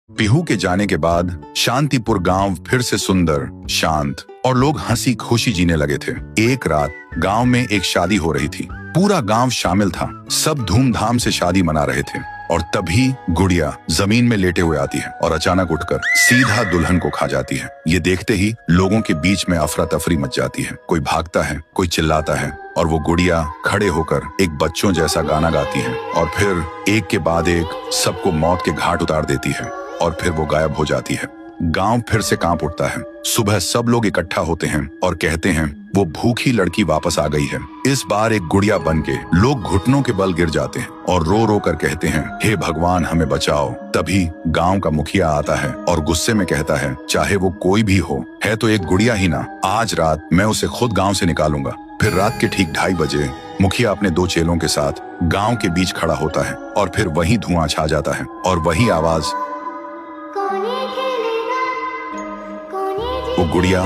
पीहू के जाने के बाद शांतिपुर गांव फिर से सुंदर, शांत और लोग हंसी खुशी जीने लगे थे। एक रात गांव में एक शादी हो रही थी। पूरा गांव शामिल था। सब धूमधाम से शादी मना रहे थे और तभी गुड़िया जमीन में लेटे हुए आती है और अचानक उठकर सीधा दुल्हन को खा जाती है। ये देखते ही लोगों के बीच में अफरा तफरी मच जाती है। कोई भागता है, कोई चिल्लाता है और वो गुड़िया खड़े होकर एक बच्चों जैसा गाना गाती है और फिर एक के बाद एक सबको मौत के घाट उतार देती है और फिर वो गायब हो जाती है। गांव फिर से कांप उठता है। सुबह सब लोग इकट्ठा होते हैं और कहते हैं वो भूखी लड़की वापस आ गई है। इस बार एक गुड़िया बन के लोग घुटनों के बल गिर जाते हैं और रो रो कर कहते हैं, हे भगवान हमें बचाओ। तभी गांव का मुखिया आता है और गुस्से में कहता है, चाहे वो कोई भी हो, है तो एक गुड़िया ही ना, आज रात मैं उसे खुद गाँव से निकालूंगा। फिर रात के ठीक 2:30 बजे मुखिया अपने 2 चेलों के साथ गांव के बीच खड़ा होता है और फिर वही धुआं छा जाता है और वही आवाज, वो गुड़िया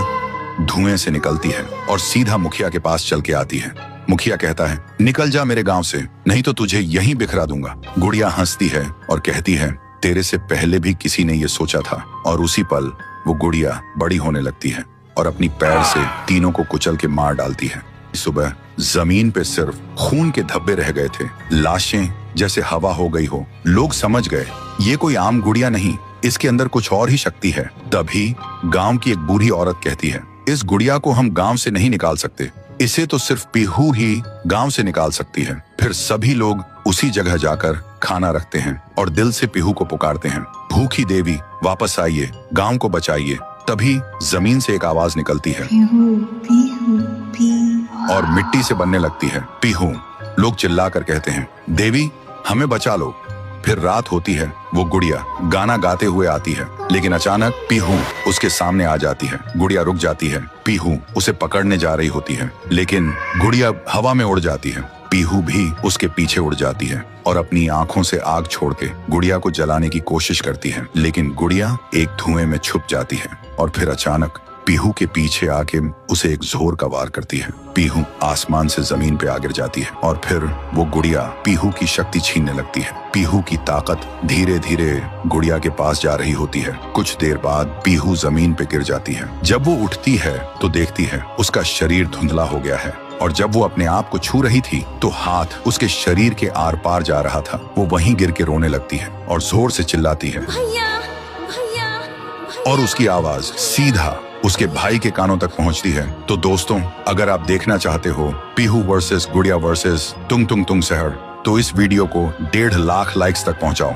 धुएं से निकलती है और सीधा मुखिया के पास चल के आती है। मुखिया कहता है, निकल जा मेरे गांव से, नहीं तो तुझे यहीं बिखरा दूंगा। गुड़िया हंसती है और कहती है, तेरे से पहले भी किसी ने ये सोचा था। और उसी पल वो गुड़िया बड़ी होने लगती है और अपनी पैर से तीनों को कुचल के मार डालती है। सुबह जमीन पे सिर्फ खून के धब्बे रह गए थे, लाशें जैसे हवा हो गई हो। लोग समझ गए ये कोई आम गुड़िया नहीं, इसके अंदर कुछ और ही शक्ति है। तभी गांव की एक बूढ़ी औरत कहती है, इस गुड़िया को हम गांव से नहीं निकाल सकते, इसे तो सिर्फ पीहू ही गांव से निकाल सकती है। फिर सभी लोग उसी जगह जाकर खाना रखते हैं और दिल से पीहू को पुकारते हैं, भूखी देवी वापस आइए, गांव को बचाइए। तभी जमीन से एक आवाज निकलती है पीहू, पीहू, पीहू, और मिट्टी से बनने लगती है पीहू। लोग चिल्लाकर कहते हैं, देवी हमें बचा लो। फिर रात होती है। वो गुड़िया गाना गाते हुए आती है, लेकिन अचानक पीहू उसके सामने आ जाती है। गुड़िया रुक जाती है। पीहू उसे पकड़ने जा रही होती है, लेकिन गुड़िया हवा में उड़ जाती है। पीहू भी उसके पीछे उड़ जाती है और अपनी आंखों से आग छोड़ के गुड़िया को जलाने की कोशिश करती है, लेकिन गुड़िया एक धुएं में छुप जाती है और फिर अचानक पीहू के पीछे आके उसे एक जोर का वार करती है। पीहू आसमान से जमीन पे आ गिर जाती है और फिर वो गुड़िया पीहू की शक्ति छीनने लगती है। पीहू की ताकत धीरे धीरे गुड़िया के पास जा रही होती है। कुछ देर बाद पीहू जमीन पे गिर जाती है। जब वो उठती है तो देखती है उसका शरीर धुंधला हो गया है और जब वो अपने आप को छू रही थी तो हाथ उसके शरीर के आर पार जा रहा था। वो वहीं गिर के रोने लगती है और जोर से चिल्लाती है, भैया, भैया, भैया। और उसकी आवाज सीधा उसके भाई के कानों तक पहुंचती है। तो दोस्तों, अगर आप देखना चाहते हो पीहू वर्सेस गुड़िया वर्सेस तुंग तुंग तुंग सहर, तो इस वीडियो को 1.5 लाख लाइक्स तक पहुंचाओ।